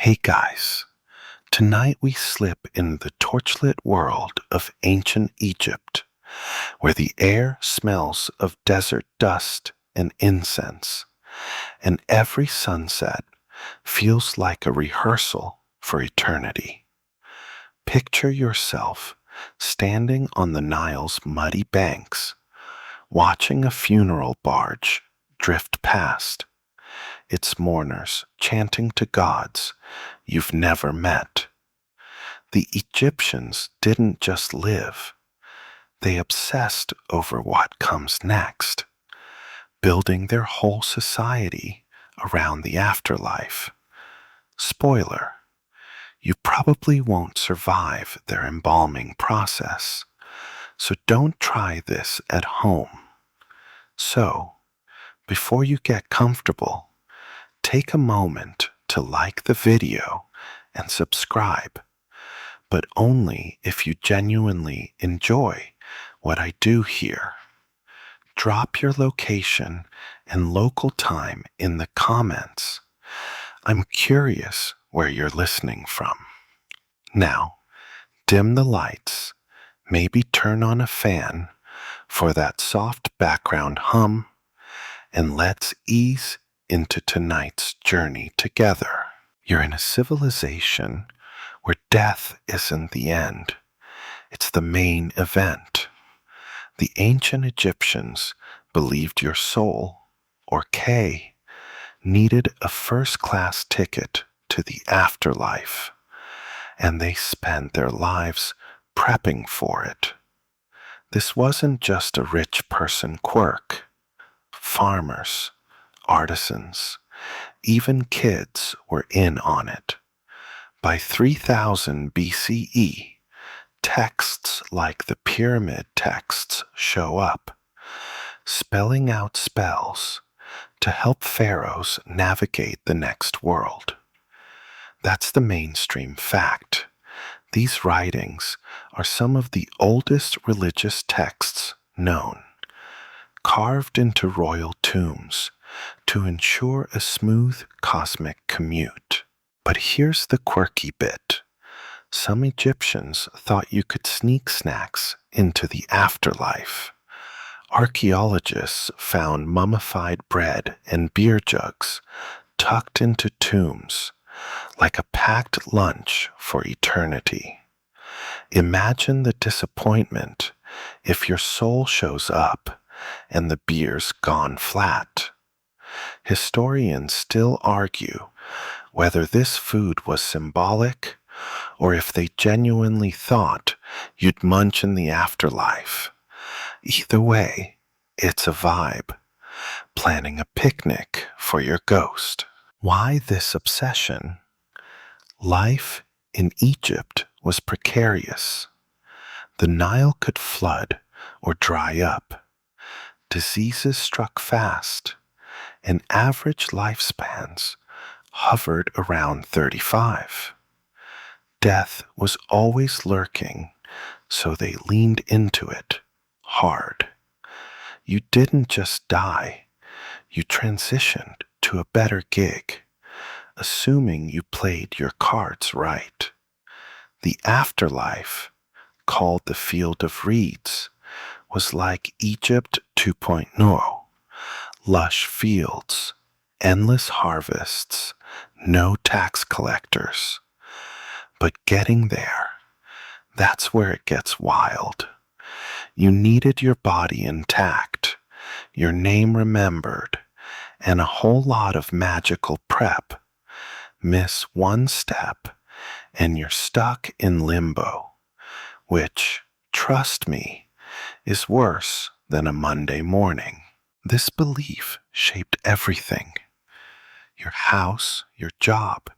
Hey guys, tonight we slip in the torchlit world of ancient Egypt, where the air smells of desert dust and incense, and every sunset feels like a rehearsal for eternity. Picture yourself standing on the Nile's muddy banks, watching a funeral barge drift past, its mourners chanting to gods you've never met. The Egyptians didn't just live, they obsessed over what comes next, building their whole society around the afterlife. Spoiler, you probably won't survive their embalming process, so don't try this at home. So, before you get comfortable, take a moment to like the video and subscribe, but only if you genuinely enjoy what I do here. Drop your location and local time in the comments. I'm curious where you're listening from. Now, dim the lights, maybe turn on a fan for that soft background hum, and let's ease into tonight's journey together. You're in a civilization where death isn't the end, it's the main event. The ancient Egyptians believed your soul, or K, needed a first-class ticket to the afterlife, and they spent their lives prepping for it. This wasn't just a rich person quirk. Farmers, artisans, even kids were in on it. By 3000 BCE, texts like the pyramid texts show up, spelling out spells to help pharaohs navigate the next world. That's the mainstream fact. These writings are some of the oldest religious texts known, carved into royal tombs to ensure a smooth cosmic commute. But here's the quirky bit. Some Egyptians thought you could sneak snacks into the afterlife. Archaeologists found mummified bread and beer jugs tucked into tombs, like a packed lunch for eternity. Imagine the disappointment if your soul shows up and the beer's gone flat. Historians still argue whether this food was symbolic or if they genuinely thought you'd munch in the afterlife. Either way, it's a vibe, planning a picnic for your ghost. Why this obsession? Life in Egypt was precarious. The Nile could flood or dry up. Diseases struck fast, and average lifespans hovered around 35. Death was always lurking, so they leaned into it hard. You didn't just die, you transitioned to a better gig, assuming you played your cards right. The afterlife, called the Field of Reeds, was like Egypt 2.0. Lush fields, endless harvests, no tax collectors. But getting there, that's where it gets wild. You needed your body intact, your name remembered, and a whole lot of magical prep. Miss one step, and you're stuck in limbo, which, trust me, is worse than a Monday morning. This belief shaped everything. Your house, your job,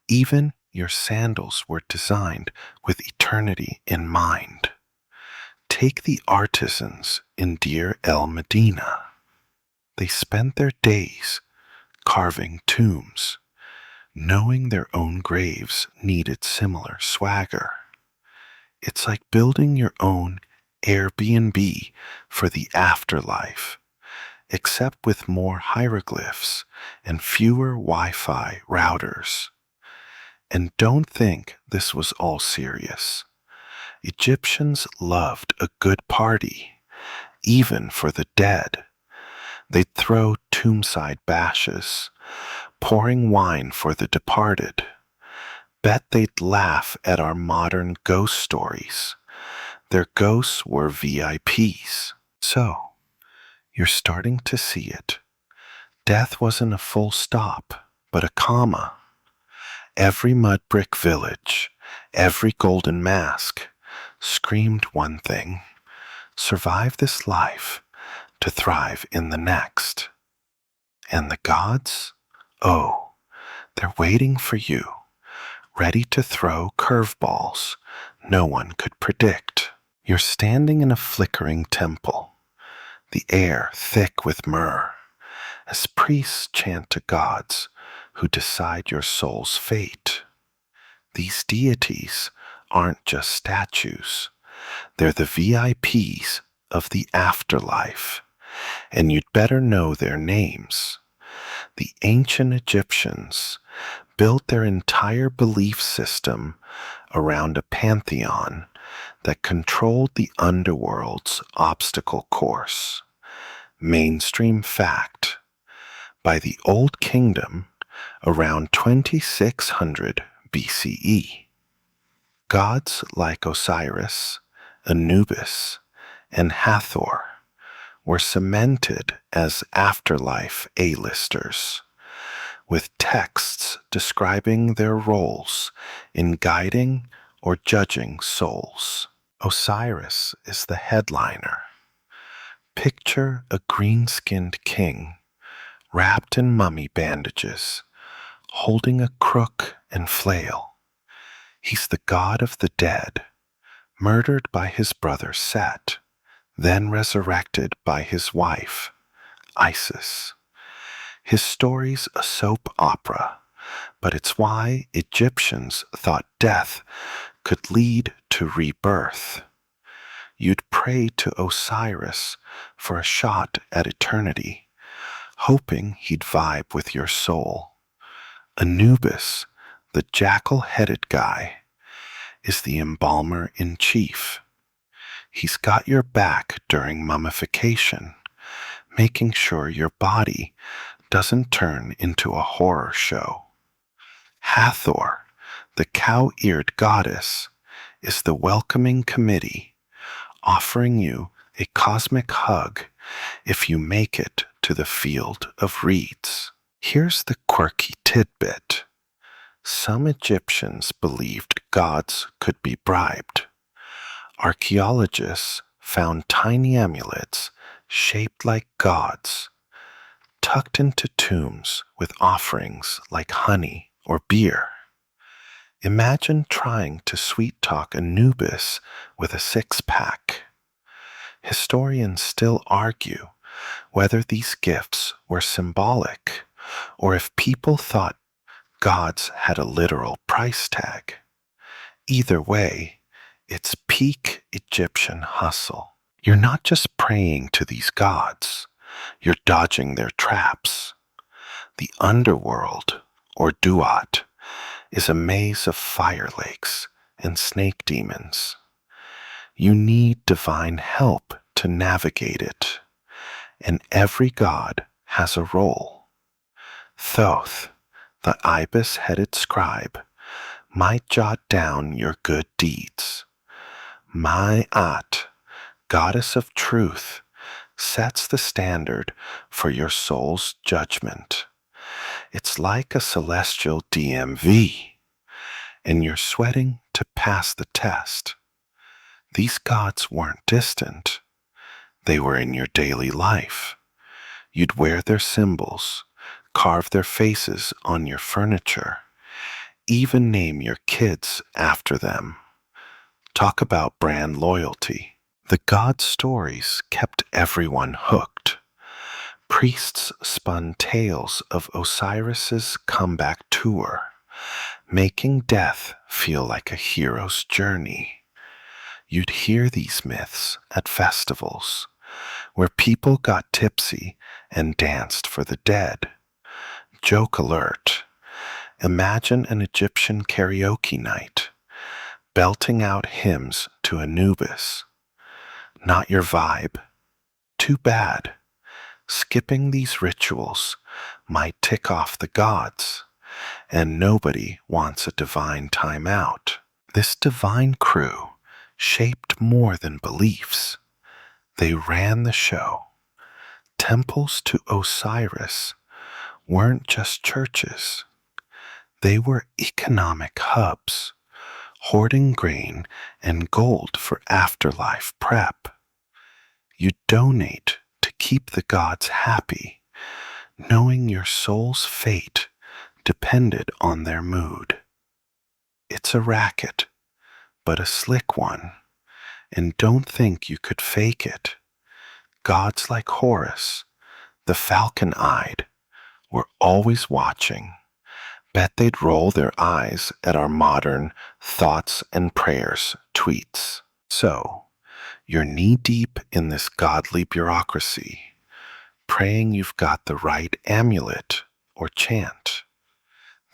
even your sandals were designed with eternity in mind. Take the artisans in Deir el Medina. They spent their days carving tombs, knowing their own graves needed similar swagger. It's like building your own Airbnb for the afterlife, except with more hieroglyphs and fewer Wi-Fi routers. And don't think this was all serious. Egyptians loved a good party, even for the dead. They'd throw tombside bashes, pouring wine for the departed. Bet they'd laugh at our modern ghost stories. Their ghosts were VIPs. So, you're starting to see it. Death wasn't a full stop, but a comma. Every mud brick village, every golden mask, screamed one thing: survive this life to thrive in the next. And the gods? Oh, they're waiting for you, ready to throw curveballs no one could predict. You're standing in a flickering temple, the air thick with myrrh, as priests chant to gods who decide your soul's fate. These deities aren't just statues, they're the VIPs of the afterlife, and you'd better know their names. The ancient Egyptians built their entire belief system around a pantheon that controlled the underworld's obstacle course. Mainstream fact: by the Old Kingdom, around 2600 BCE, gods like Osiris, Anubis, and Hathor were cemented as afterlife A-listers, with texts describing their roles in guiding or judging souls. Osiris is the headliner. Picture a green-skinned king, wrapped in mummy bandages, holding a crook and flail. He's the god of the dead, murdered by his brother Set, then resurrected by his wife, Isis. His story's a soap opera, but it's why Egyptians thought death could lead to rebirth. You'd pray to Osiris for a shot at eternity, hoping he'd vibe with your soul. Anubis, the jackal-headed guy, is the embalmer in chief. He's got your back during mummification, making sure your body doesn't turn into a horror show. Hathor, the cow-eared goddess, is the welcoming committee, offering you a cosmic hug if you make it to the field of reeds. Here's the quirky tidbit. Some Egyptians believed gods could be bribed. Archaeologists found tiny amulets shaped like gods, tucked into tombs with offerings like honey or beer. Imagine trying to sweet-talk Anubis with a six-pack. Historians still argue whether these gifts were symbolic or if people thought gods had a literal price tag. Either way, it's peak Egyptian hustle. You're not just praying to these gods, you're dodging their traps. The underworld, or Duat, is a maze of fire lakes and snake demons. You need divine help to navigate it, and every god has a role. Thoth, the ibis-headed scribe, might jot down your good deeds. Ma'at, goddess of truth, sets the standard for your soul's judgment. It's like a celestial DMV, and you're sweating to pass the test. These gods weren't distant. They were in your daily life. You'd wear their symbols, carve their faces on your furniture, even name your kids after them. Talk about brand loyalty. The god stories kept everyone hooked. Priests spun tales of Osiris's comeback tour, making death feel like a hero's journey. You'd hear these myths at festivals, where people got tipsy and danced for the dead. Joke alert: Imagine an Egyptian karaoke night, belting out hymns to Anubis. Not your vibe? Too bad. Skipping these rituals might tick off the gods, and nobody wants a divine timeout. This divine crew shaped more than beliefs. They ran the show. Temples to Osiris weren't just churches. They were economic hubs, hoarding grain and gold for afterlife prep. You donate to keep the gods happy, knowing your soul's fate depended on their mood. It's a racket, but a slick one, and don't think you could fake it. Gods like Horus, the falcon-eyed, were always watching. Bet they'd roll their eyes at our modern thoughts and prayers tweets. So, you're knee-deep in this godly bureaucracy, praying you've got the right amulet or chant.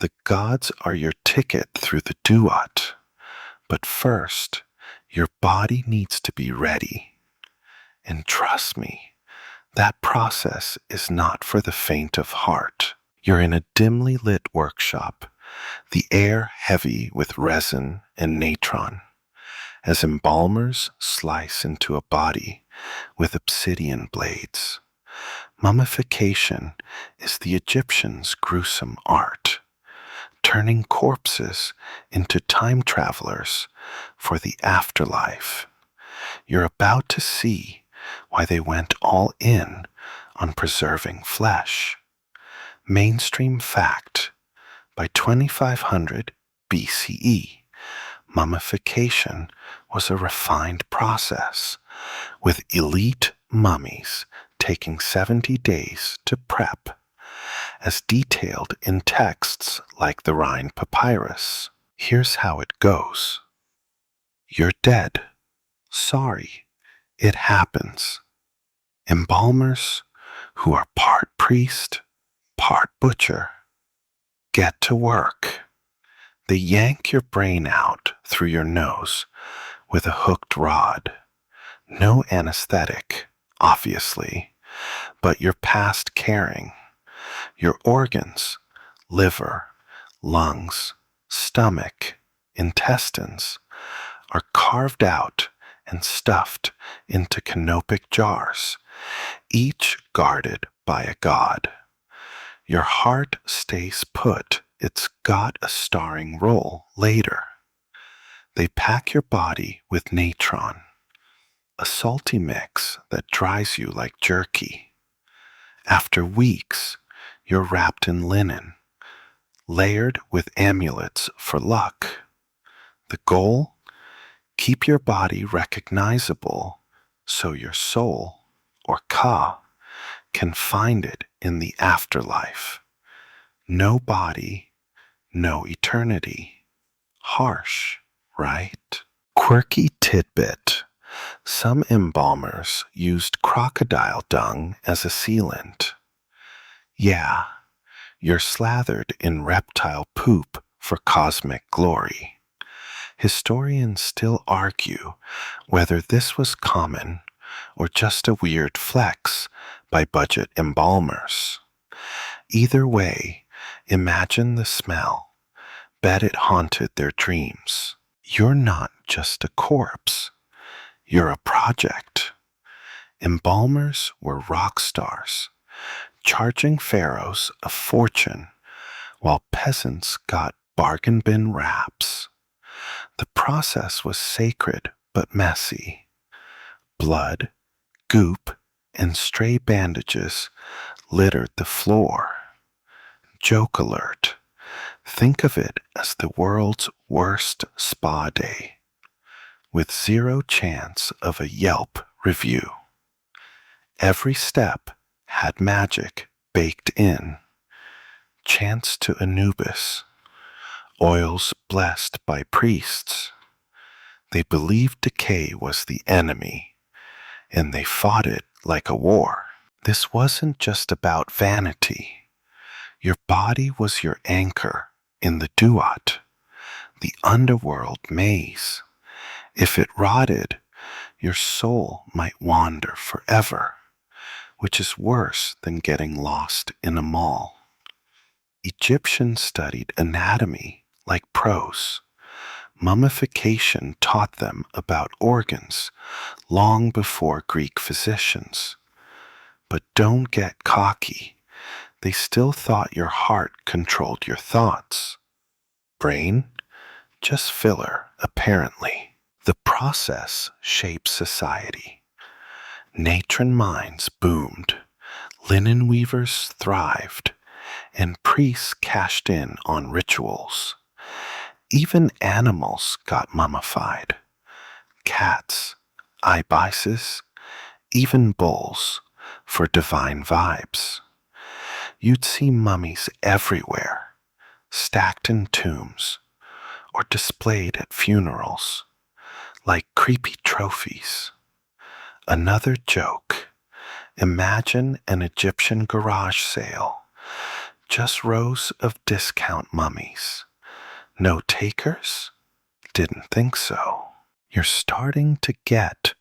The gods are your ticket through the duat, but first, your body needs to be ready. And trust me, that process is not for the faint of heart. You're in a dimly lit workshop, the air heavy with resin and natron, as embalmers slice into a body with obsidian blades. Mummification is the Egyptians' gruesome art, turning corpses into time travelers for the afterlife. You're about to see why they went all in on preserving flesh. Mainstream fact: by 2500 BCE, mummification was a refined process, with elite mummies taking 70 days to prep, as detailed in texts like the Rhine Papyrus. Here's how it goes. You're dead. Sorry, it happens. Embalmers, who are part priest, part butcher, get to work. They yank your brain out through your nose with a hooked rod. No anesthetic, obviously, but you're past caring. Your organs, liver, lungs, stomach, intestines, are carved out and stuffed into canopic jars, each guarded by a god. Your heart stays put. It's got a starring role later. They pack your body with natron, a salty mix that dries you like jerky. After weeks, you're wrapped in linen, layered with amulets for luck. The goal? Keep your body recognizable so your soul, or Ka, can find it in the afterlife. No body, no eternity. Harsh, right? Quirky tidbit. Some embalmers used crocodile dung as a sealant. Yeah, you're slathered in reptile poop for cosmic glory. Historians still argue whether this was common or just a weird flex by budget embalmers. Either way, imagine the smell. Bet it haunted their dreams. You're not just a corpse. You're a project. Embalmers were rock stars, charging pharaohs a fortune while peasants got bargain bin wraps. The process was sacred but messy. Blood, goop, and stray bandages littered the floor. Joke alert. Think of it as the world's worst spa day, with zero chance of a Yelp review. Every step had magic baked in. Chants to Anubis, oils blessed by priests. They believed decay was the enemy, and they fought it like a war. This wasn't just about vanity. Your body was your anchor in the duat, the underworld maze. If it rotted, your soul might wander forever, which is worse than getting lost in a mall. Egyptians studied anatomy like pros. Mummification taught them about organs long before Greek physicians. But don't get cocky. They still thought your heart controlled your thoughts. Brain? Just filler, apparently. The process shaped society. Natron mines boomed, linen weavers thrived, and priests cashed in on rituals. Even animals got mummified. Cats, ibises, even bulls, for divine vibes. You'd see mummies everywhere, stacked in tombs, or displayed at funerals, like creepy trophies. Another joke. Imagine an Egyptian garage sale, just rows of discount mummies. No takers? Didn't think so. You're starting to get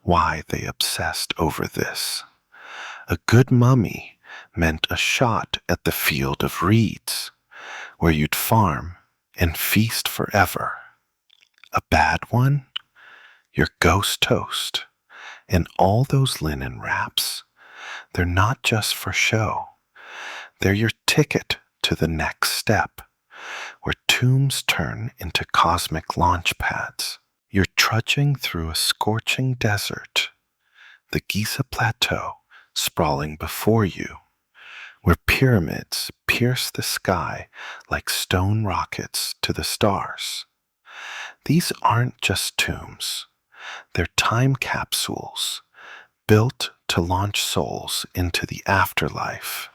why they obsessed over this. A good mummy meant a shot at the field of reeds, where you'd farm and feast forever. A bad one? Your ghost toast. And all those linen wraps, they're not just for show. They're your ticket to the next step, where tombs turn into cosmic launch pads. You're trudging through a scorching desert, the Giza Plateau sprawling before you, where pyramids pierce the sky like stone rockets to the stars. These aren't just tombs. They're time capsules built to launch souls into the afterlife.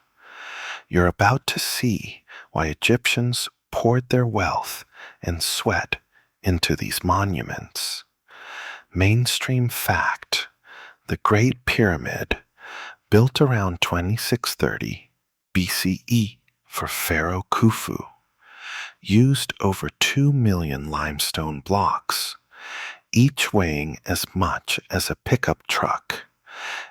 You're about to see why Egyptians poured their wealth and sweat into these monuments. Mainstream fact: the Great Pyramid, built around 2630 BCE for Pharaoh Khufu, used over 2 million limestone blocks, each weighing as much as a pickup truck,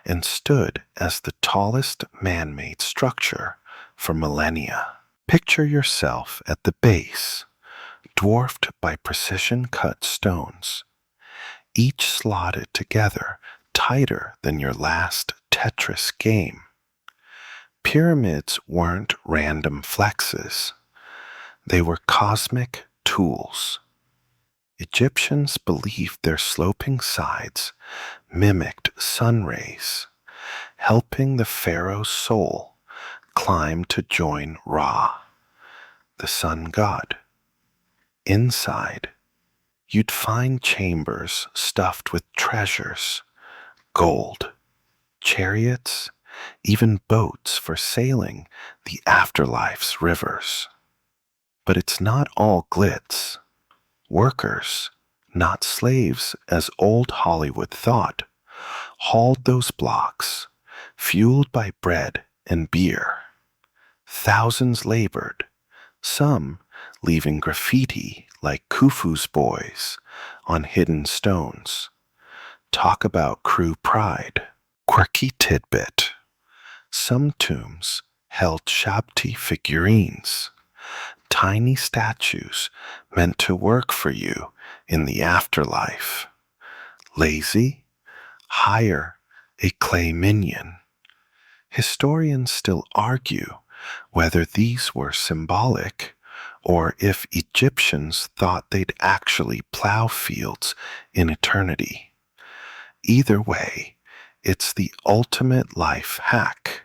and stood as the tallest man-made structure for millennia. Picture yourself at the base, dwarfed by precision-cut stones, each slotted together tighter than your last Tetris game. Pyramids weren't random flexes. They were cosmic tools. Egyptians believed their sloping sides mimicked sun rays, helping the pharaoh's soul climb to join Ra, the sun god. Inside, you'd find chambers stuffed with treasures, gold, chariots, even boats for sailing the afterlife's rivers. But it's not all glitz. Workers, not slaves as old Hollywood thought, hauled those blocks, fueled by bread and beer. Thousands labored, some leaving graffiti like Khufu's boys on hidden stones. Talk about crew pride. Quirky tidbit: some tombs held Shabti figurines, tiny statues meant to work for you in the afterlife. Lazy? Hire a clay minion. Historians still argue whether these were symbolic or if Egyptians thought they'd actually plow fields in eternity. Either way, it's the ultimate life hack: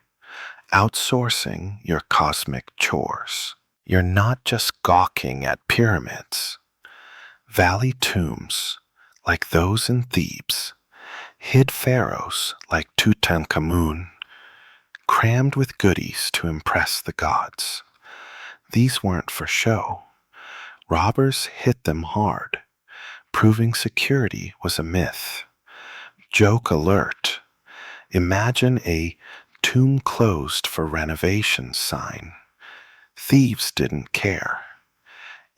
outsourcing your cosmic chores. You're not just gawking at pyramids. Valley tombs, like those in Thebes, hid pharaohs like Tutankhamun, crammed with goodies to impress the gods. These weren't for show. Robbers hit them hard, proving security was a myth. Joke alert. Imagine a tomb closed for renovation sign. Thieves didn't care.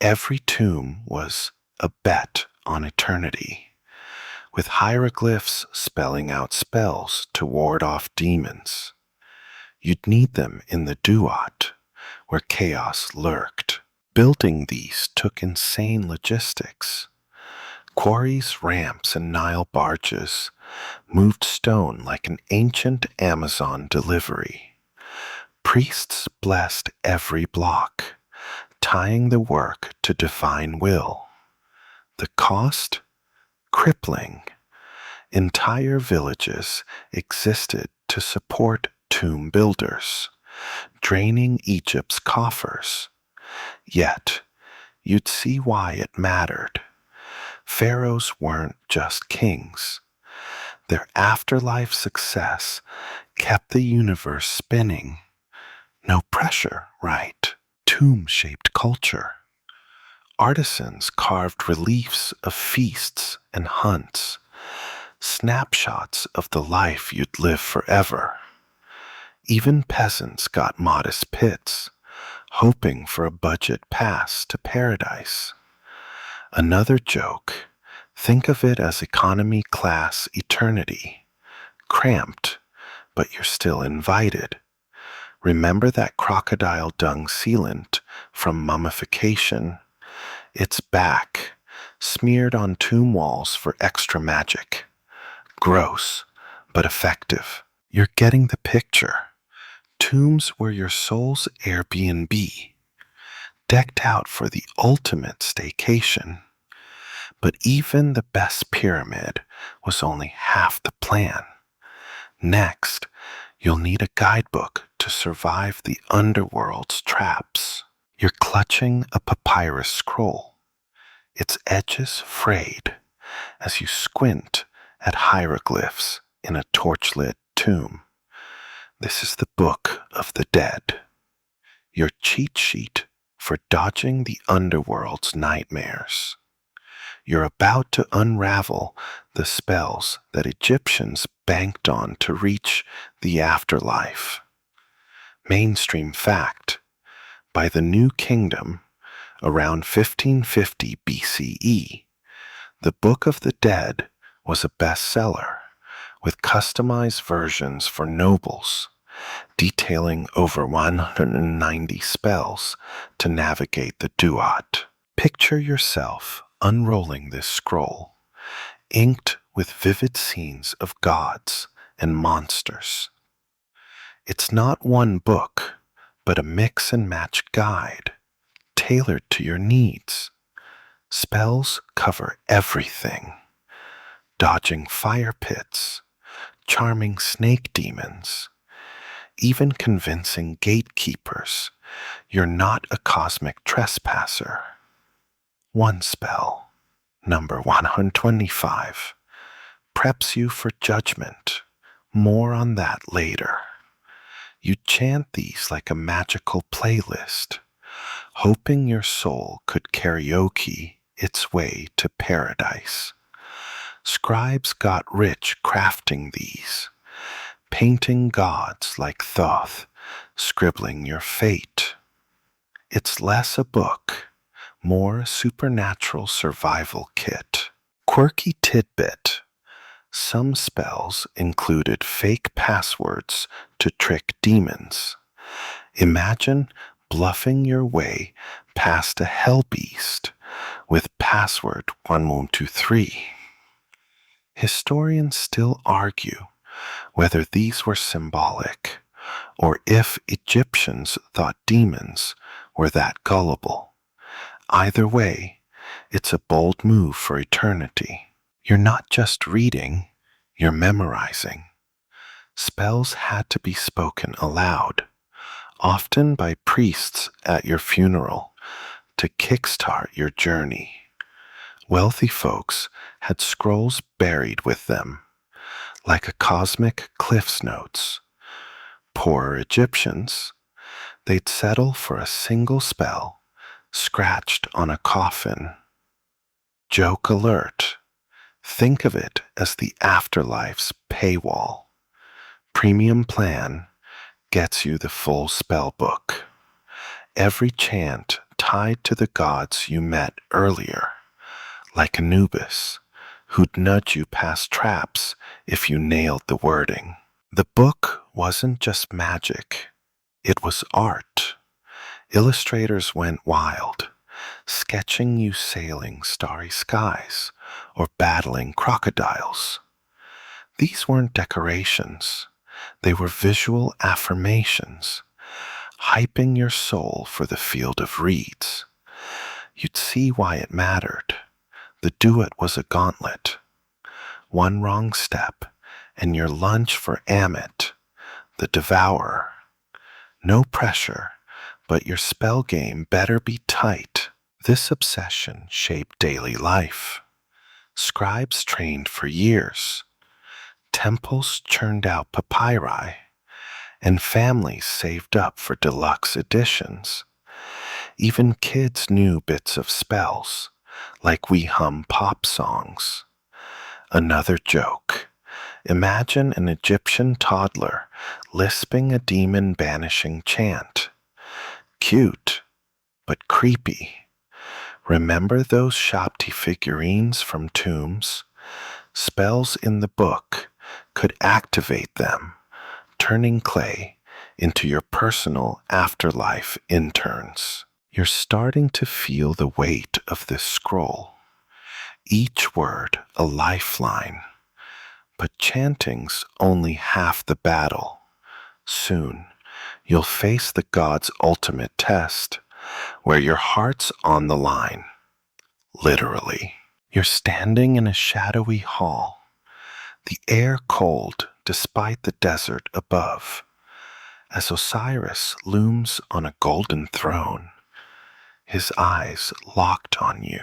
Every tomb was a bet on eternity, with hieroglyphs spelling out spells to ward off demons. You'd need them in the Duat, where chaos lurked. Building these took insane logistics. Quarries, ramps, and Nile barges moved stone like an ancient Amazon delivery. Priests blessed every block, tying the work to divine will. The cost? Crippling. Entire villages existed to support tomb builders, draining Egypt's coffers. Yet, you'd see why it mattered. Pharaohs weren't just kings. Their afterlife success kept the universe spinning. No pressure, right? Tomb-shaped culture. Artisans carved reliefs of feasts and hunts, snapshots of the life you'd live forever. Even peasants got modest pits, hoping for a budget pass to paradise. Another joke, think of it as economy class eternity. Cramped, but you're still invited. Remember that crocodile dung sealant from mummification? It's back, smeared on tomb walls for extra magic. Gross, but effective. You're getting the picture. Tombs were your soul's Airbnb, decked out for the ultimate staycation. But even the best pyramid was only half the plan. Next, you'll need a guidebook to survive the underworld's traps. You're clutching a papyrus scroll, its edges frayed as you squint at hieroglyphs in a torchlit tomb. This is the Book of the Dead, your cheat sheet for dodging the underworld's nightmares. You're about to unravel the spells that Egyptians banked on to reach the afterlife. Mainstream fact: by the New Kingdom, around 1550 BCE, the Book of the Dead was a bestseller, with customized versions for nobles, detailing over 190 spells to navigate the Duat. Picture yourself unrolling this scroll, inked with vivid scenes of gods and monsters. It's not one book, but a mix and match guide, tailored to your needs. Spells cover everything: dodging fire pits, charming snake demons, even convincing gatekeepers you're not a cosmic trespasser. One spell, number 125, preps you for judgment. More on that later. You chant these like a magical playlist, hoping your soul could karaoke its way to paradise. Scribes got rich crafting these, painting gods like Thoth, scribbling your fate. It's less a book, more a supernatural survival kit. Quirky tidbit: some spells included fake passwords to trick demons. Imagine bluffing your way past a hell beast with password 1123. Historians still argue whether these were symbolic or if Egyptians thought demons were that gullible. Either way, it's a bold move for eternity. You're not just reading, you're memorizing. Spells had to be spoken aloud, often by priests at your funeral, to kickstart your journey. Wealthy folks had scrolls buried with them, like a cosmic Cliff's Notes. Poorer Egyptians, they'd settle for a single spell scratched on a coffin. Joke alert: think of it as the afterlife's paywall. Premium plan gets you the full spell book, every chant tied to the gods you met earlier, like Anubis, who'd nudge you past traps if you nailed the wording. The book wasn't just magic, it was art. Illustrators went wild, sketching you sailing starry skies or battling crocodiles. These weren't decorations, they were visual affirmations, hyping your soul for the field of reeds. You'd see why it mattered. The duet was a gauntlet. One wrong step, and your lunch for Amit, the devourer. No pressure, but your spell game better be tight. This obsession shaped daily life. Scribes trained for years. Temples churned out papyri, and families saved up for deluxe editions. Even kids knew bits of spells, like we hum pop songs. Another joke. Imagine an Egyptian toddler lisping a demon-banishing chant. Cute, but creepy. Remember those Shabti figurines from tombs? Spells in the book could activate them, turning clay into your personal afterlife interns. You're starting to feel the weight of this scroll. Each word a lifeline. But chanting's only half the battle. Soon, you'll face the god's ultimate test, where your heart's on the line. Literally. You're standing in a shadowy hall, the air cold despite the desert above, as Osiris looms on a golden throne, his eyes locked on you.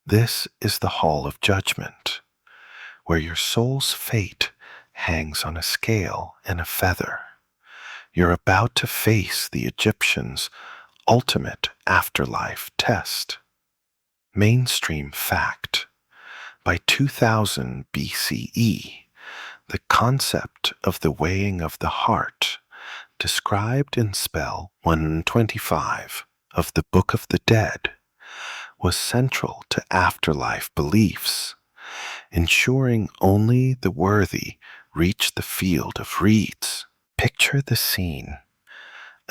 This is the Hall of Judgment, where your soul's fate hangs on a scale and a feather. You're about to face the Egyptians' ultimate afterlife test. Mainstream fact. By 2000 BCE, the concept of the weighing of the heart, described in spell 125 of the Book of the Dead, was central to afterlife beliefs, ensuring only the worthy reach the field of reeds. Picture the scene.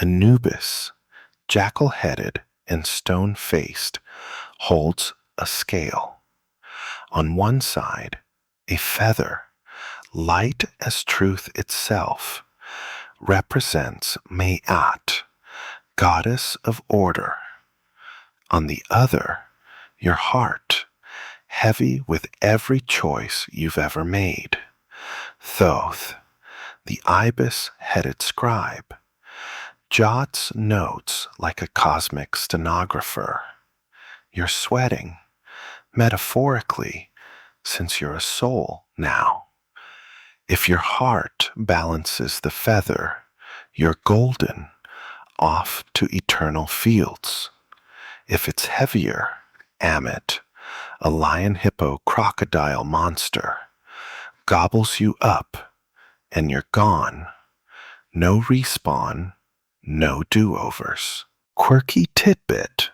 Anubis, jackal-headed and stone-faced, holds a scale. On one side, a feather, light as truth itself, represents Mayat, goddess of order. On the other, your heart, heavy with every choice you've ever made. Thoth, the ibis-headed scribe, jots notes like a cosmic stenographer. You're sweating, metaphorically, since you're a soul now. If your heart balances the feather, you're golden, off to eternal fields. If it's heavier, Amit, a lion hippo crocodile monster, gobbles you up, and you're gone. No respawn, no do-overs. Quirky tidbit.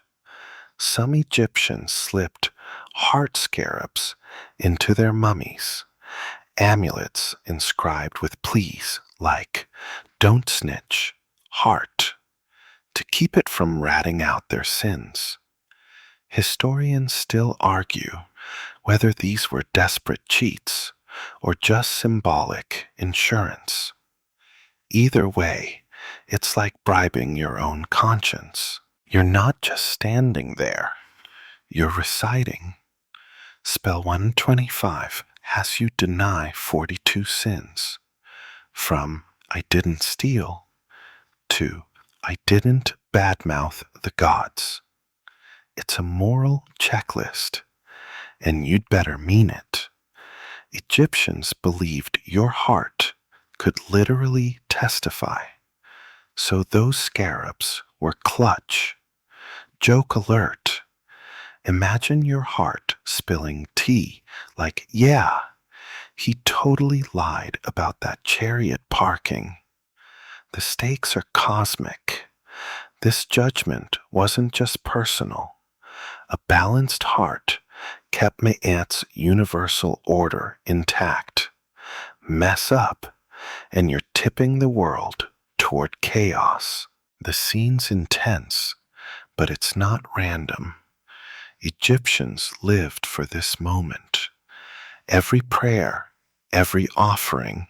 Some Egyptians slipped heart scarabs into their mummies, amulets inscribed with pleas like, "Don't snitch, heart," to keep it from ratting out their sins. Historians still argue whether these were desperate cheats or just symbolic insurance. Either way, it's like bribing your own conscience. You're not just standing there, you're reciting. Spell 125 has you deny 42 sins, from "I didn't steal" to "I didn't badmouth the gods." It's a moral checklist, and you'd better mean it. Egyptians believed your heart could literally testify, so those scarabs were clutch. Joke alert. Imagine your heart spilling tea like, "Yeah, he totally lied about that chariot parking." The stakes are cosmic. This judgment wasn't just personal. A balanced heart kept Ma'at's universal order intact. Mess up, and you're tipping the world toward chaos. The scene's intense, but it's not random. Egyptians lived for this moment. Every prayer, every offering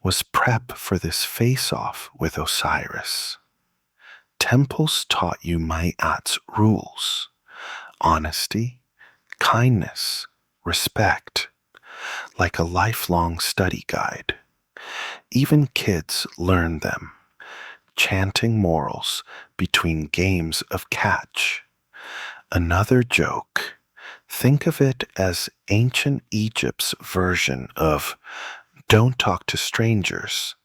was prep for this face-off with Osiris. Temples taught you Ma'at's rules: honesty, kindness, respect, like a lifelong study guide. Even kids learn them, chanting morals between games of catch. Another joke. Think of it as ancient Egypt's version of don't talk to strangers,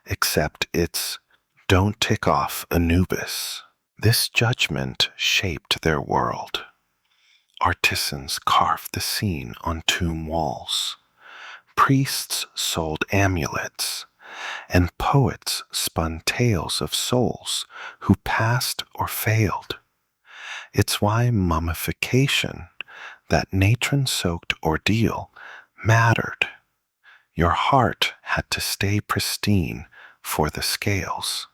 except it's don't tick off Anubis. This judgment shaped their world. Artisans carved the scene on tomb walls. Priests sold amulets, and poets spun tales of souls who passed or failed. It's why mummification, that natron-soaked ordeal, mattered. Your heart had to stay pristine for the scales.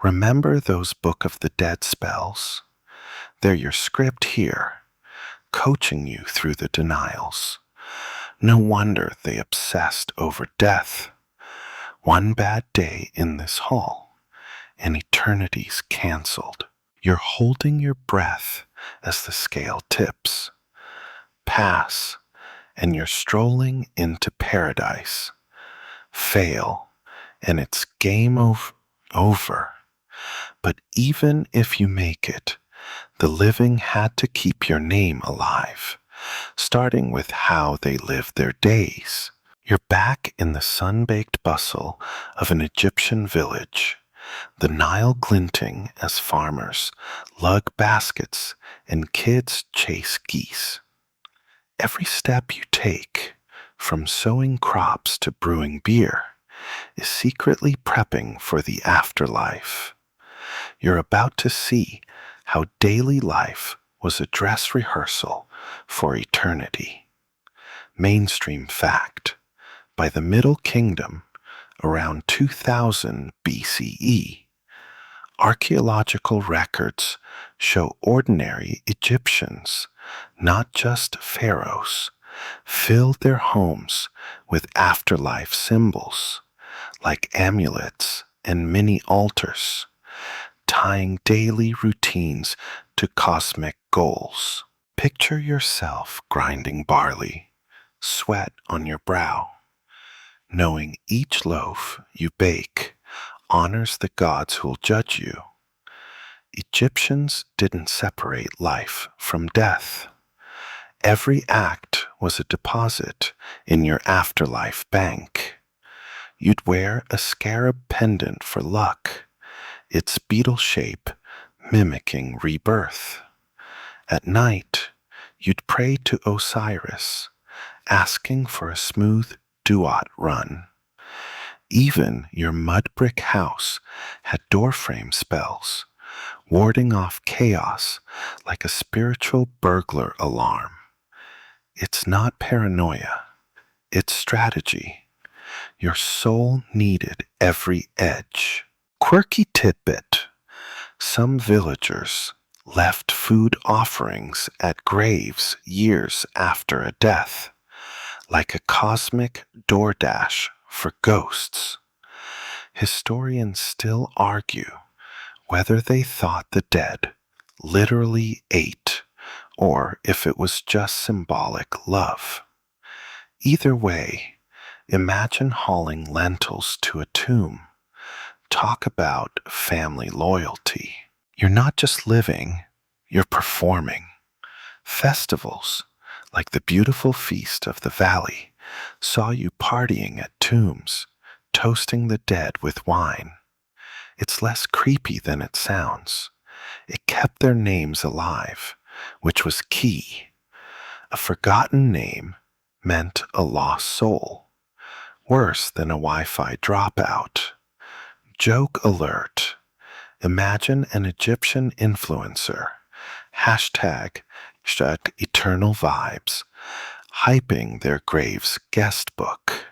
Remember those Book of the Dead spells? They're your script here, coaching you through the denials. No wonder they obsessed over death. One bad day in this hall, and eternity's canceled. You're holding your breath as the scale tips. Pass, and you're strolling into paradise. Fail, and it's game over. But even if you make it, the living had to keep your name alive, starting with how they lived their days. You're back in the sun-baked bustle of an Egyptian village, the Nile glinting as farmers lug baskets and kids chase geese. Every step you take, from sowing crops to brewing beer, is secretly prepping for the afterlife. You're about to see how daily life was a dress rehearsal for eternity. Mainstream fact: by the Middle Kingdom, around 2000 BCE, archaeological records show ordinary Egyptians, not just pharaohs, filled their homes with afterlife symbols, like amulets and mini altars, tying daily routines to cosmic goals. Picture yourself grinding barley, sweat on your brow, knowing each loaf you bake honors the gods who'll judge you. Egyptians didn't separate life from death. Every act was a deposit in your afterlife bank. You'd wear a scarab pendant for luck, its beetle shape mimicking rebirth. At night, you'd pray to Osiris, asking for a smooth duat run. Even your mud brick house had doorframe spells, warding off chaos like a spiritual burglar alarm. It's not paranoia, it's strategy. Your soul needed every edge. Quirky tidbit: some villagers left food offerings at graves years after a death, like a cosmic DoorDash for ghosts. Historians still argue whether they thought the dead literally ate or if it was just symbolic love. Either way, imagine hauling lentils to a tomb. Talk about family loyalty. You're not just living, you're performing. Festivals, like the beautiful Feast of the Valley, saw you partying at tombs, toasting the dead with wine. It's less creepy than it sounds. It kept their names alive, which was key. A forgotten name meant a lost soul, worse than a Wi-Fi dropout. Joke alert: Imagine an Egyptian influencer, hashtag eternal vibes, hyping their grave's guest book.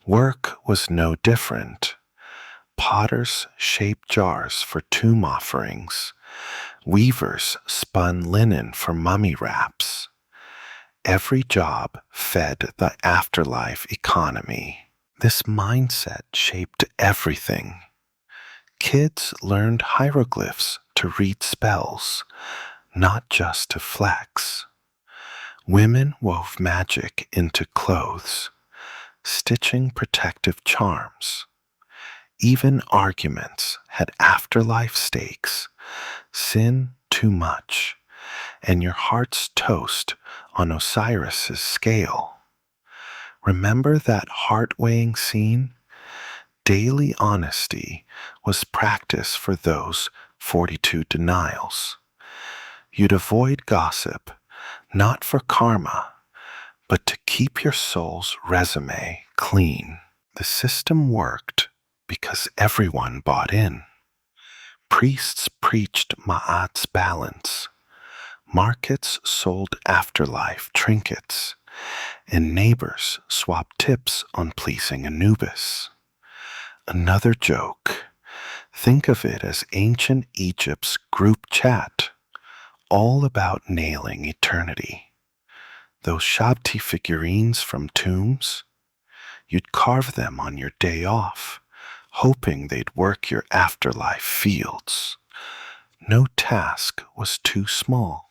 Work was no different. Potters shaped jars for tomb offerings. Weavers spun linen for mummy wraps. Every job fed the afterlife economy. This mindset shaped everything. Kids learned hieroglyphs to read spells, not just to flex. Women wove magic into clothes, stitching protective charms. Even arguments had afterlife stakes. Sin too much, and your heart's toast on Osiris's scale. Remember that heart-weighing scene? Daily honesty was practice for those 42 denials. You'd avoid gossip, not for karma, but to keep your soul's resume clean. The system worked because everyone bought in. Priests preached Ma'at's balance. Markets sold afterlife trinkets, and neighbors swapped tips on pleasing Anubis. Another joke. Think of it as ancient Egypt's group chat, all about nailing eternity. Those Shabti figurines from tombs, you'd carve them on your day off, hoping they'd work your afterlife fields. No task was too small.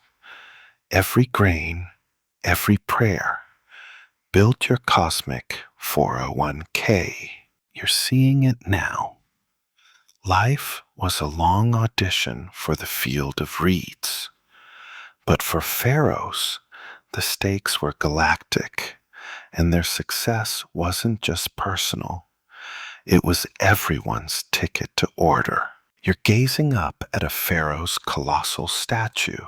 Every grain, every prayer, built your cosmic 401k. You're seeing it now. Life was a long audition for the field of reeds. But for pharaohs, the stakes were galactic, and their success wasn't just personal. It was everyone's ticket to order. You're gazing up at a pharaoh's colossal statue,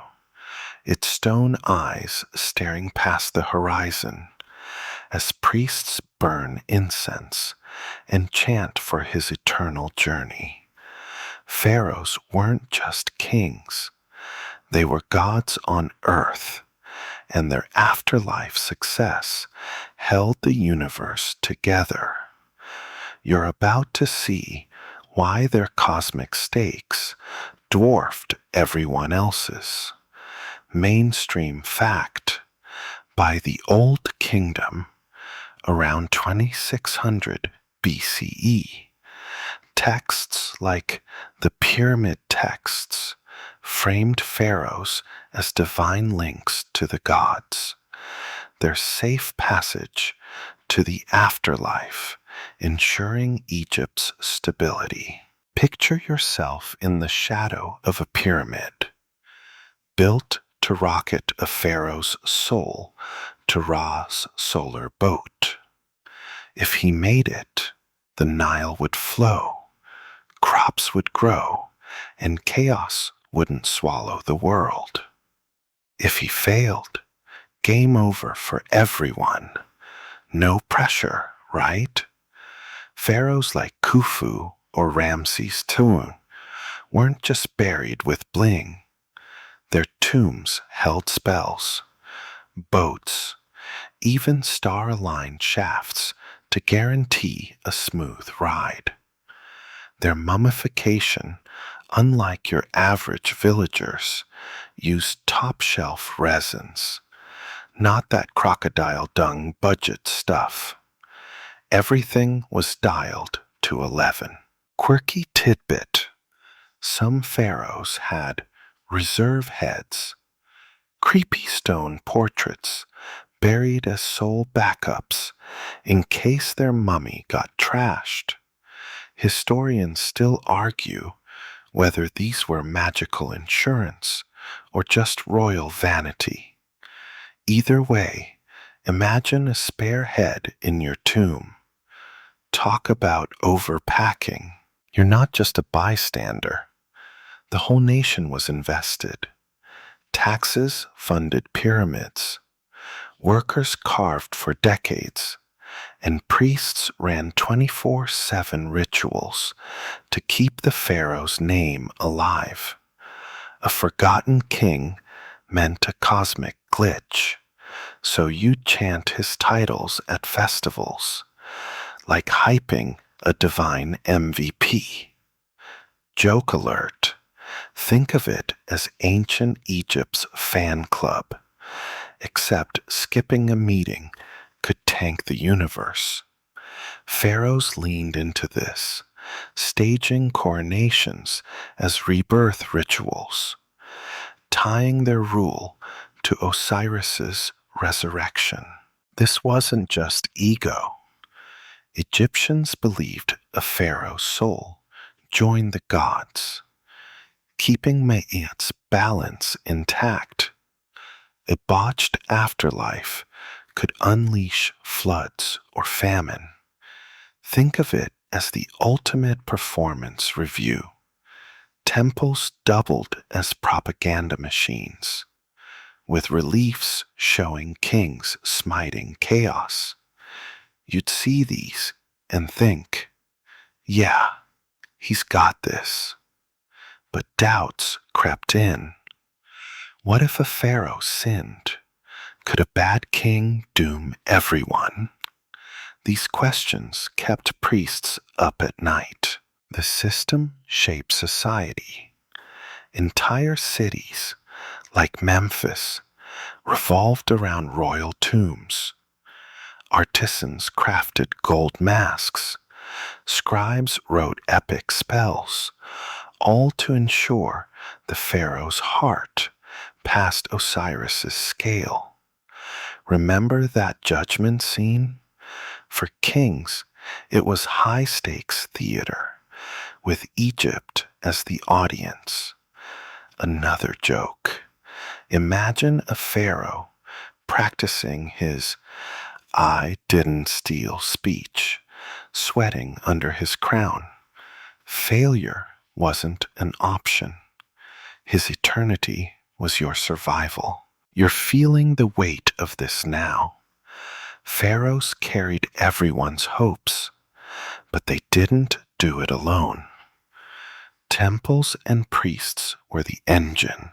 its stone eyes staring past the horizon, as priests burn incense and chant for his eternal journey. Pharaohs weren't just kings. They were gods on earth, and their afterlife success held the universe together. You're about to see why their cosmic stakes dwarfed everyone else's. Mainstream fact: by the Old Kingdom, around 2600 BCE, texts like the Pyramid texts framed pharaohs as divine links to the gods, their safe passage to the afterlife, ensuring Egypt's stability. Picture yourself in the shadow of a pyramid, built to rocket a pharaoh's soul to Ra's solar boat. If he made it, the Nile would flow, crops would grow, and chaos wouldn't swallow the world. If he failed, game over for everyone. No pressure, right? Pharaohs like Khufu or Ramses II weren't just buried with bling. Their tombs held spells, boats, even star-aligned shafts to guarantee a smooth ride. Their mummification, unlike your average villagers, used top-shelf resins, not that crocodile dung budget stuff. Everything was dialed to 11. Quirky tidbit: some pharaohs had reserve heads, creepy stone portraits buried as soul backups in case their mummy got trashed. Historians still argue whether these were magical insurance or just royal vanity. Either way, imagine a spare head in your tomb. Talk about overpacking. You're not just a bystander. The whole nation was invested. Taxes funded pyramids. Workers carved for decades, and priests ran 24/7 rituals to keep the pharaoh's name alive. A forgotten king meant a cosmic glitch, so you'd chant his titles at festivals, like hyping a divine MVP. Joke alert. Think of it as ancient Egypt's fan club, except skipping a meeting could tank the universe. Pharaohs leaned into this, staging coronations as rebirth rituals, tying their rule to Osiris's resurrection. This wasn't just ego. Egyptians believed a pharaoh's soul joined the gods, keeping Ma'at's balance intact. A botched afterlife could unleash floods or famine. Think of it as the ultimate performance review. Temples doubled as propaganda machines, with reliefs showing kings smiting chaos. You'd see these and think, yeah, he's got this. But doubts crept in. What if a pharaoh sinned? Could a bad king doom everyone? These questions kept priests up at night. The system shaped society. Entire cities, like Memphis, revolved around royal tombs. Artisans crafted gold masks. Scribes wrote epic spells, all to ensure the pharaoh's heart passed Osiris's scale. Remember that judgment scene? For kings, it was high-stakes theater, with Egypt as the audience. Another joke. Imagine a pharaoh practicing his "I didn't steal" speech, sweating under his crown. Failure wasn't an option. His eternity was your survival. You're feeling the weight of this now. Pharaohs carried everyone's hopes, but they didn't do it alone. Temples and priests were the engine,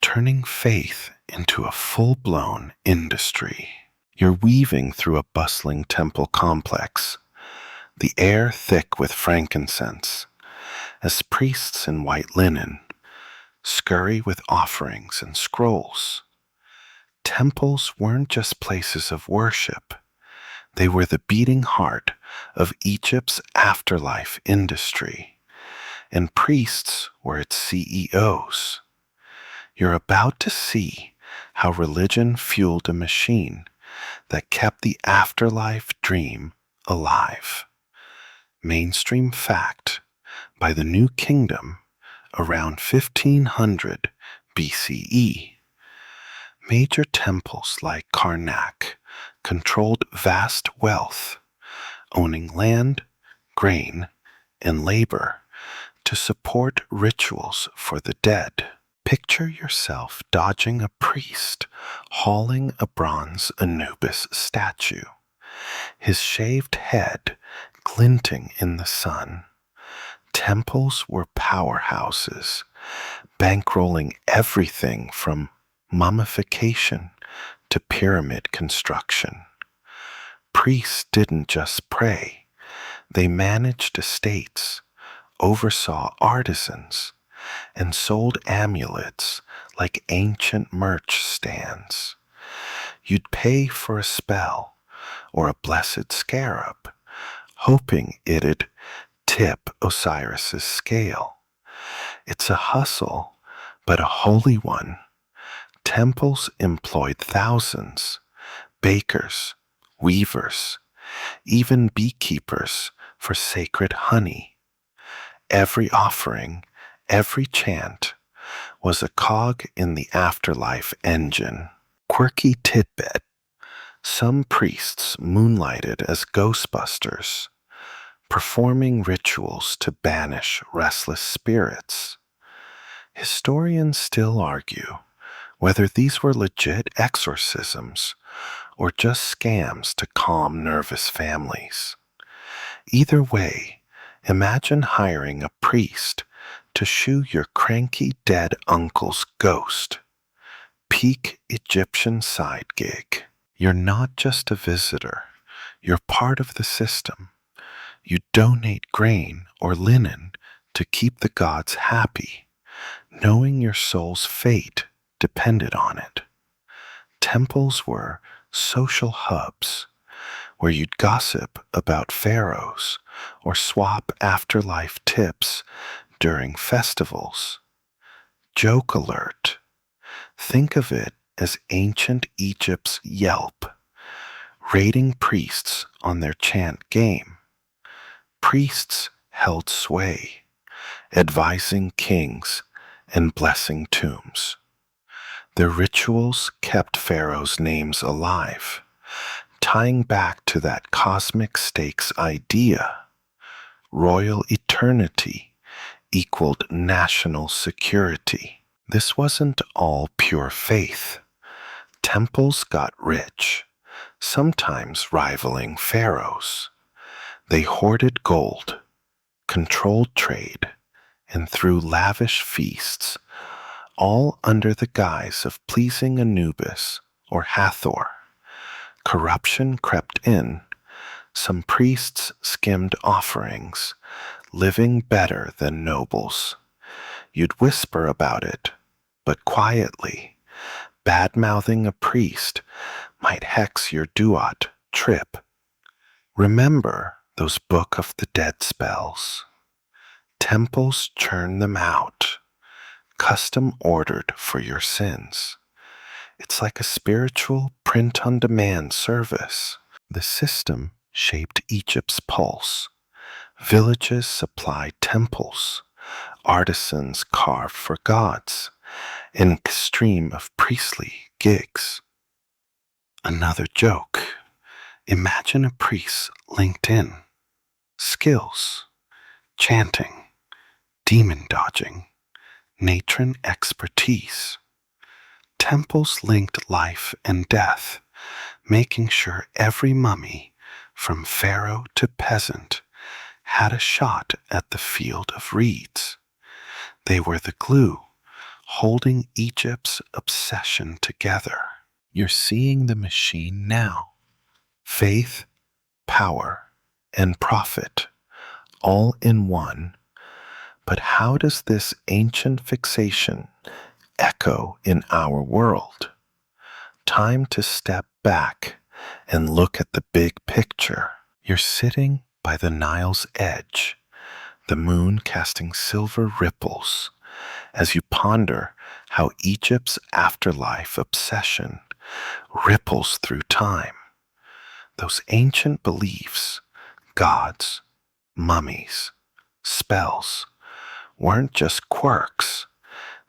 turning faith into a full-blown industry. You're weaving through a bustling temple complex, the air thick with frankincense, as priests in white linen scurry with offerings and scrolls. Temples weren't just places of worship. They were the beating heart of Egypt's afterlife industry, and priests were its CEOs. You're about to see how religion fueled a machine that kept the afterlife dream alive. Mainstream fact: by the New Kingdom, around 1500 BCE, major temples like Karnak controlled vast wealth, owning land, grain, and labor to support rituals for the dead. Picture yourself dodging a priest hauling a bronze Anubis statue, his shaved head glinting in the sun. Temples were powerhouses, bankrolling everything from mummification to pyramid construction. Priests didn't just pray, they managed estates, oversaw artisans, and sold amulets like ancient merch stands. You'd pay for a spell or a blessed scarab, hoping it'd tip Osiris's scale. It's a hustle, but a holy one. Temples employed thousands: bakers, weavers, even beekeepers for sacred honey. Every offering, every chant was a cog in the afterlife engine. Quirky tidbit: some priests moonlighted as ghostbusters, performing rituals to banish restless spirits. Historians still argue whether these were legit exorcisms or just scams to calm nervous families. Either way, imagine hiring a priest to shoo your cranky dead uncle's ghost. Peak Egyptian side gig. You're not just a visitor, you're part of the system. You donate grain or linen to keep the gods happy, knowing your soul's fate depended on it. Temples were social hubs where you'd gossip about pharaohs or swap afterlife tips during festivals. Joke alert. Think of it as ancient Egypt's Yelp, rating priests on their chant game. Priests held sway, advising kings and blessing tombs. Their rituals kept pharaohs' names alive, tying back to that cosmic stakes idea. Royal eternity equaled national security. This wasn't all pure faith. Temples got rich, sometimes rivaling pharaohs. They hoarded gold, controlled trade, and threw lavish feasts, all under the guise of pleasing Anubis or Hathor. Corruption crept in. Some priests skimmed offerings, living better than nobles. You'd whisper about it, but quietly. Bad-mouthing a priest might hex your duat trip. Remember those Book of the Dead spells. Temples churn them out, custom ordered for your sins. It's like a spiritual print-on-demand service. The system shaped Egypt's pulse. Villages supplied temples. Artisans carved for gods. An extreme of priestly gigs. Another joke. Imagine a priest's LinkedIn. Skills. Chanting. Demon dodging. Natron expertise. Temples linked life and death, making sure every mummy, from pharaoh to peasant, had a shot at the field of reeds. They were the glue, holding Egypt's obsession together. You're seeing the machine now. Faith, power, and profit, all in one. But how does this ancient fixation echo in our world? Time to step back and look at the big picture. You're sitting by the Nile's edge, the moon casting silver ripples, as you ponder how Egypt's afterlife obsession ripples through time. Those ancient beliefs, gods, mummies, spells, weren't just quirks.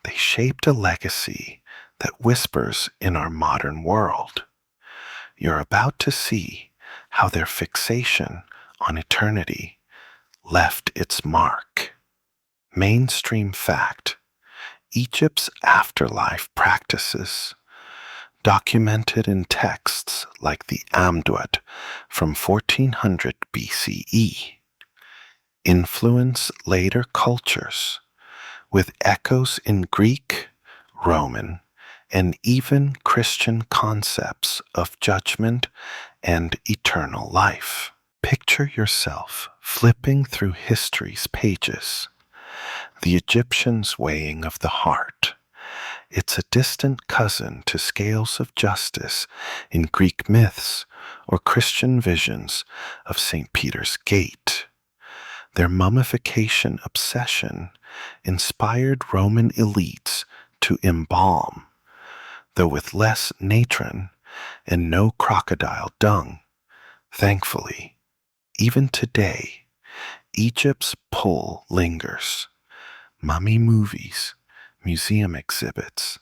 They shaped a legacy that whispers in our modern world. You're about to see how their fixation on eternity left its mark. Mainstream fact: Egypt's afterlife practices, documented in texts like the Amduat from 1400 BCE, influence later cultures, with echoes in Greek, Roman, and even Christian concepts of judgment and eternal life. Picture yourself flipping through history's pages. The Egyptians' weighing of the heart. It's a distant cousin to scales of justice in Greek myths or Christian visions of St. Peter's Gate. Their mummification obsession inspired Roman elites to embalm, though with less natron and no crocodile dung. Thankfully, even today, Egypt's pull lingers. Mummy movies, museum exhibits,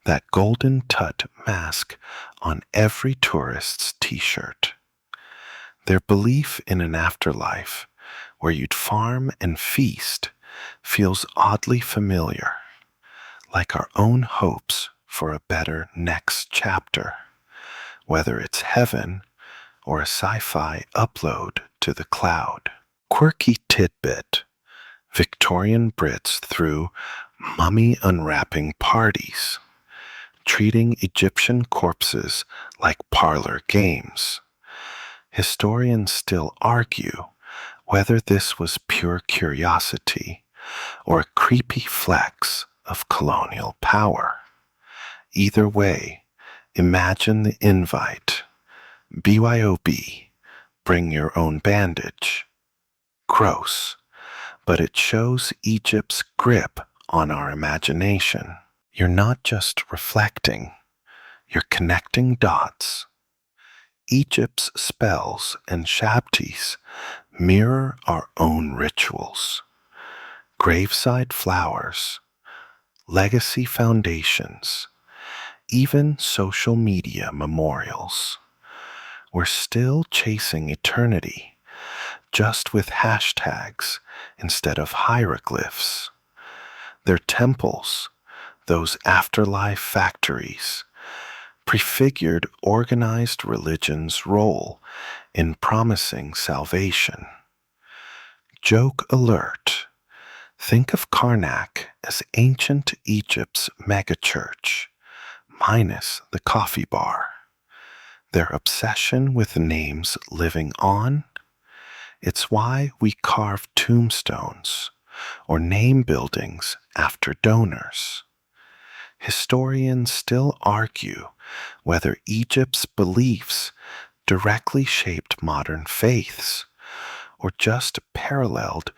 that golden tut mask on every tourist's t-shirt. Their belief in an afterlife where you'd farm and feast feels oddly familiar, like our own hopes for a better next chapter, whether it's heaven or a sci-fi upload to the cloud. Quirky tidbit: Victorian Brits threw mummy unwrapping parties, treating Egyptian corpses like parlor games. Historians still argue whether this was pure curiosity or a creepy flex of colonial power. Either way, imagine the invite. BYOB, bring your own bandage. Gross, but it shows Egypt's grip on our imagination. You're not just reflecting, you're connecting dots. Egypt's spells and shabtis mirror our own rituals. Graveside flowers, legacy foundations, even social media memorials. We're still chasing eternity, just with hashtags instead of hieroglyphs. They're temples, those afterlife factories, prefigured organized religion's role in promising salvation. Joke alert. Think of Karnak as ancient Egypt's megachurch, minus the coffee bar. Their obsession with names living on? It's why we carve tombstones or name buildings after donors. Historians still argue whether Egypt's beliefs directly shaped modern faiths or just paralleled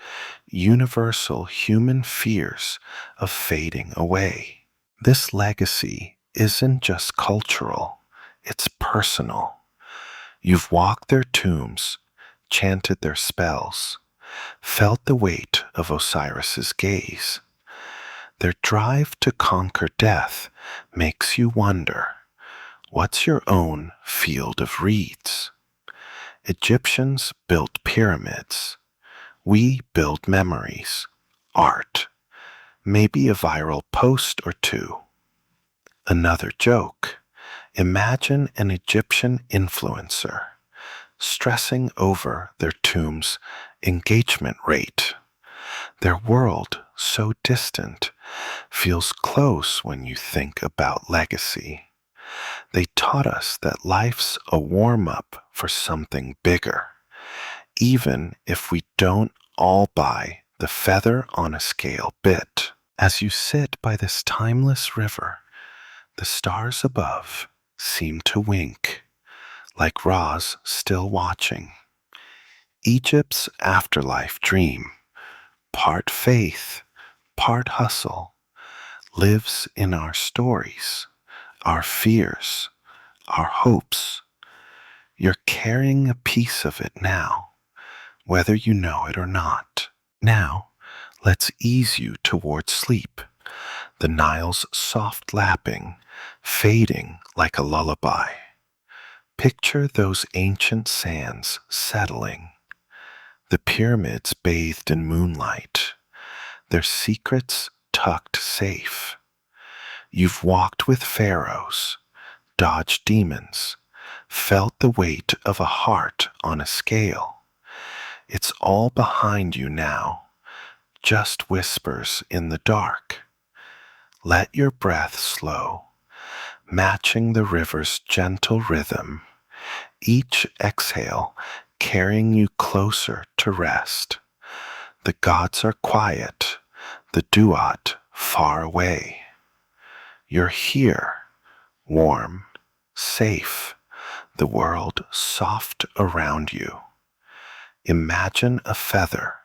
universal human fears of fading away. This legacy isn't just cultural, it's personal. You've walked their tombs, chanted their spells, felt the weight of Osiris's gaze. Their drive to conquer death makes you wonder, what's your own field of reeds? Egyptians built pyramids. We build memories, art, maybe a viral post or two. Another joke. Imagine an Egyptian influencer stressing over their tomb's engagement rate. Their world, so distant, feels close when you think about legacy. They taught us that life's a warm-up for something bigger, even if we don't all buy the feather on a scale bit. As you sit by this timeless river, the stars above seem to wink, like Ra's still watching. Egypt's afterlife dream, part faith, part hustle, lives in our stories, our fears, our hopes. You're carrying a piece of it now, whether you know it or not. Now, let's ease you towards sleep, the Nile's soft lapping, fading like a lullaby. Picture those ancient sands settling, the pyramids bathed in moonlight, their secrets tucked safe. You've walked with pharaohs, dodged demons, felt the weight of a heart on a scale. It's all behind you now, just whispers in the dark. Let your breath slow, matching the river's gentle rhythm, each exhale carrying you closer to rest. The gods are quiet, the duat far away. You're here, warm, safe, the world soft around you. Imagine a feather,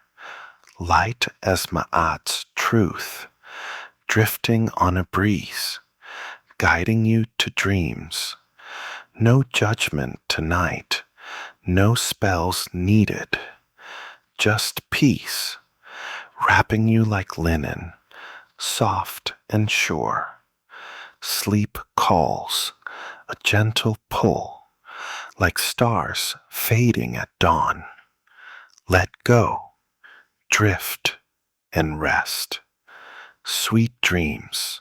light as Ma'at's truth, drifting on a breeze, guiding you to dreams. No judgment tonight, no spells needed, just peace, wrapping you like linen, soft and sure. Sleep calls, a gentle pull, like stars fading at dawn. Let go, drift, and rest. Sweet dreams.